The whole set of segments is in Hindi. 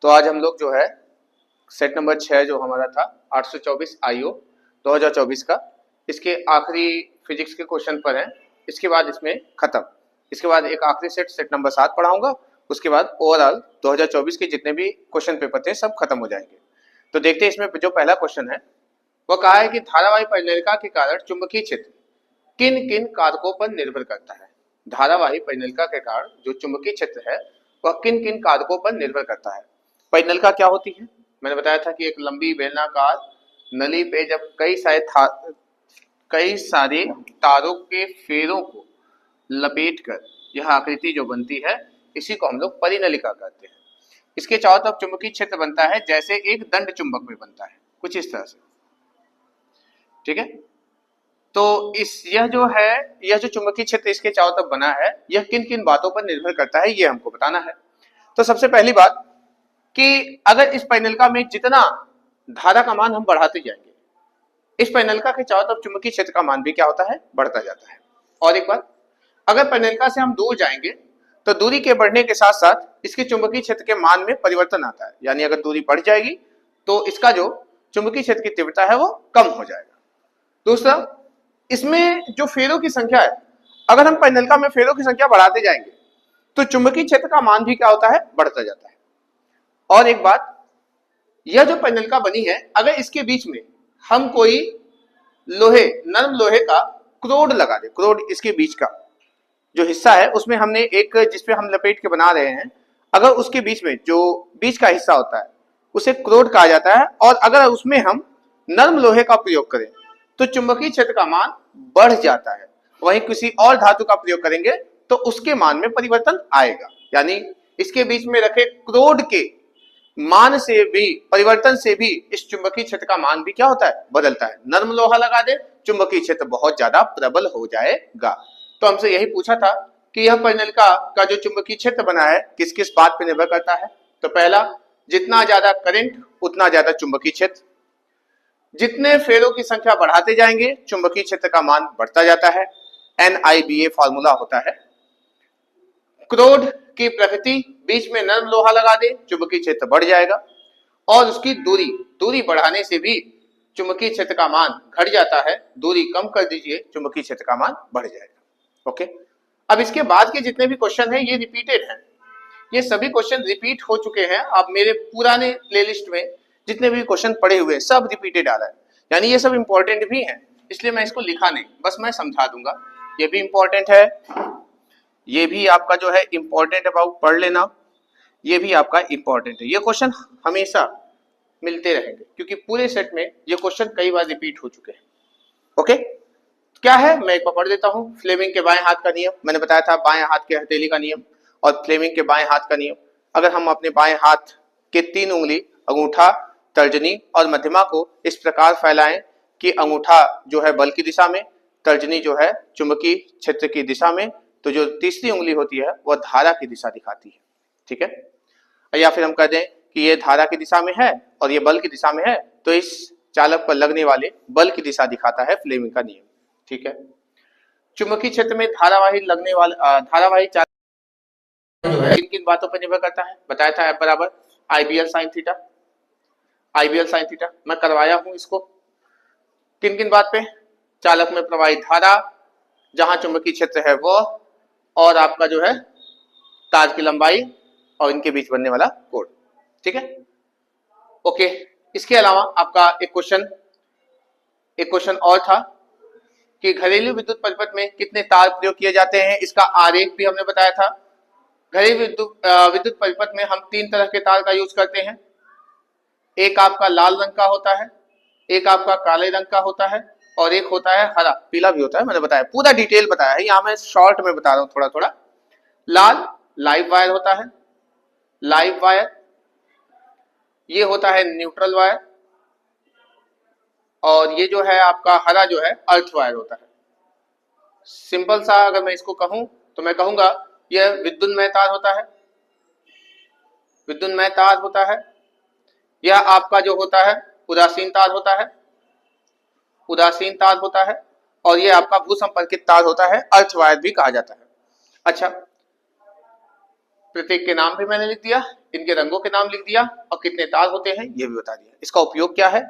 तो आज हम लोग जो है सेट नंबर 6 जो हमारा था 824 आईओ 2024 का, इसके आखिरी फिजिक्स के क्वेश्चन पर हैं। इसके बाद इसमें खत्म। इसके बाद एक आखिरी सेट सेट नंबर 7 पढ़ाऊंगा। उसके बाद ओवरऑल 2024 के जितने भी क्वेश्चन पेपर थे सब खत्म हो जाएंगे। तो देखते हैं इसमें जो पहला क्वेश्चन है वह कहा है कि धारावाही परिणलिका के कारण चुंबकीय क्षेत्र किन किन कारकों पर निर्भर करता है। धारावाही परिणलिका के कारण जो चुंबकीय क्षेत्र है वह किन किन कारकों पर निर्भर करता है। परिणलिका क्या होती है? मैंने बताया था कि एक लंबी बेलनाकार नली पे जब कई सारे तारों के फेरों को लपेटकर यह आकृति जो बनती है इसी को हम लोग परिणलिका कहते हैं। इसके चारों तरफ चुंबकीय क्षेत्र बनता है जैसे एक दंड चुंबक में बनता है, कुछ इस तरह से। ठीक है, तो यह जो चुंबकीय क्षेत्र इसके चारों तरफ बना है यह किन किन बातों पर निर्भर करता है ये हमको बताना है। तो सबसे पहली बात कि अगर इस परिणलिका में जितना धारा का मान हम बढ़ाते जाएंगे, इस परिणलिका के चारों तरफ चुंबकीय क्षेत्र का मान भी क्या होता है? बढ़ता जाता है। और एक बात, अगर परिणलिका से हम दूर जाएंगे तो दूरी के बढ़ने के साथ साथ इसके चुंबकीय क्षेत्र के मान में परिवर्तन आता है, यानी अगर दूरी बढ़ जाएगी तो इसका जो चुंबकीय क्षेत्र की तीव्रता है वो कम हो जाएगा। दूसरा, इसमें जो फेरों की संख्या है, अगर हम परिणलिका में फेरों की संख्या बढ़ाते जाएंगे तो चुंबकीय क्षेत्र का मान भी क्या होता है? बढ़ता जाता है। और एक बात, यह जो परिणलिका बनी है अगर इसके बीच में हम कोई नरम लोहे का क्रोड लगा दे, क्रोड इसके बीच का जो हिस्सा है उसमें हमने एक जिसपे हम लपेट के बना रहे हैं, अगर उसके बीच में जो बीच का हिस्सा होता है उसे क्रोड कहा जाता है, और अगर उसमें हम नरम लोहे का प्रयोग करें तो चुंबकीय क्षेत्र का मान बढ़ जाता है। वहीं किसी और धातु का प्रयोग करेंगे तो उसके मान में परिवर्तन आएगा, यानी इसके बीच में रखे क्रोड के मान से भी, परिवर्तन से भी इस चुंबकीय क्षेत्र का मान भी क्या होता है? बदलता है। नरम लोहा लगा दे, चुंबकीय क्षेत्र बहुत ज्यादा प्रबल हो जाएगा। तो हमसे यही पूछा था कि यह परिणलिका का जो चुंबकीय क्षेत्र बना है किस किस बात पर निर्भर करता है। तो पहला, जितना ज्यादा करंट उतना ज्यादा चुंबकीय क्षेत्र। जितने फेरों की संख्या बढ़ाते जाएंगे चुंबकीय क्षेत्र का मान बढ़ता जाता है, NIBA फॉर्मूला होता है। क्रोड की प्रकृति, बीच में नरम लोहा लगा दे चुंबकीय क्षेत्र बढ़ जाएगा, और उसकी दूरी बढ़ाने से भी चुंबकीय क्षेत्र का मान घट जाता है। दूरी कम कर दीजिए चुंबकीय क्षेत्र का मान बढ़ जाएगा। ओके, अब इसके बाद के जितने भी क्वेश्चन हैं ये रिपीटेड हैं, ये सभी क्वेश्चन रिपीट हो चुके हैं। आप मेरे पुराने प्लेलिस्ट में जितने भी क्वेश्चन पढ़े हुए सब रिपीटेड आ रहा है, यानी ये सब इंपॉर्टेंट भी हैं, इसलिए मैं इसको लिखा नहीं, बस मैं समझा दूंगा। ये भी इंपॉर्टेंट है, ये भी आपका जो है इंपॉर्टेंट अबाउट पढ़ लेना, ये भी आपका इंपॉर्टेंट है। ये क्वेश्चन हमेशा मिलते रहेंगे क्योंकि पूरे सेट में ये क्वेश्चन कई बार रिपीट हो चुके हैं। ओके, क्या है मैं एक बार पढ़ देता हूं। फ्लेमिंग के बाएं हाथ का नियम, मैंने बताया था बाएं हाथ के हथेली का नियम और फ्लेमिंग के बाएं हाथ का नियम। अगर हम अपने बाएं हाथ के 3 उंगली अंगूठा, तर्जनी और मध्यमा को इस प्रकार फैलाएं कि अंगूठा जो है बल की दिशा में, तर्जनी जो है चुंबकीय क्षेत्र की दिशा में, तो जो तीसरी उंगली होती है वह धारा की दिशा दिखाती है। ठीक है, या फिर हम कह दें कि ये धारा की दिशा में है और ये बल की दिशा में है, तो इस चालक पर लगने वाले बल की दिशा दिखाता है फ्लेमिंग का नियम। ठीक है, चुंबकीय क्षेत्र में धारावाही चालक जो है किन किन बातों पर निर्भर करता है? बताया था F बराबर IBL sin theta, IBL sin theta मैं करवाया हूं इसको। किन किन बात पे? चालक में प्रवाहित धारा, जहां चुंबकीय क्षेत्र है वो, और आपका जो है तार की लंबाई और इनके बीच बनने वाला कोण। ठीक है, ओके। इसके अलावा आपका एक क्वेश्चन और था कि घरेलू विद्युत परिपथ में कितने तार प्रयोग किए जाते हैं, इसका आरेख भी हमने बताया था। घरेलू विद्युत परिपथ में हम 3 तरह के तार का यूज करते हैं। एक आपका लाल रंग का होता है, एक आपका काले रंग का होता है, और एक होता है हरा, पीला भी होता है। मैंने बताया, पूरा डिटेल बताया है, यहाँ मैं शॉर्ट में बता रहा हूँ थोड़ा थोड़ा। लाल लाइव वायर होता है, लाइव वायर। ये होता है न्यूट्रल वायर, और ये जो है आपका हरा जो है अर्थ वायर होता है। सिंपल सा अगर मैं इसको कहूं तो मैं कहूंगा यह विद्युन्मय तार होता है, विद्युन्मय तार होता है। यह आपका जो होता है उदासीन तार होता है, उदासीन तार होता है, और यह आपका भूसंपर्कित तार होता है, अर्थ वायर भी कहा जाता है। अच्छा, प्रत्येक के नाम भी मैंने लिख दिया। इनके रंगों के नाम लिख दिया और कितने तार होते हैं ये भी बता दिया। इसका उपयोग क्या है,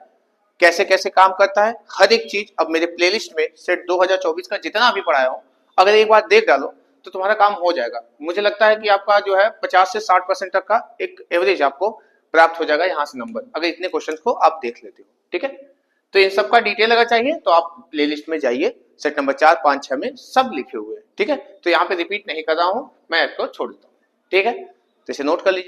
कैसे कैसे काम करता है, हर एक चीज अब मेरे प्लेलिस्ट में सेट 2024 का जितना भी पढ़ाया हूँ अगर एक बार देख डालो तो तुम्हारा काम हो जाएगा। मुझे लगता है कि आपका जो है 50 से 60% तक का एक एवरेज आपको प्राप्त हो जाएगा यहाँ से नंबर, अगर इतने क्वेश्चन को आप देख लेते हो। ठीक है, तो इन सब का डिटेल अगर चाहिए तो आप प्लेलिस्ट में जाइए, सेट नंबर 4, 5, 6 में सब लिखे हुए हैं। ठीक है, तो यहाँ पे रिपीट नहीं कर रहा हूँ, मैं आपको छोड़ देता हूँ। ठीक है, तो इसे नोट कर लीजिए।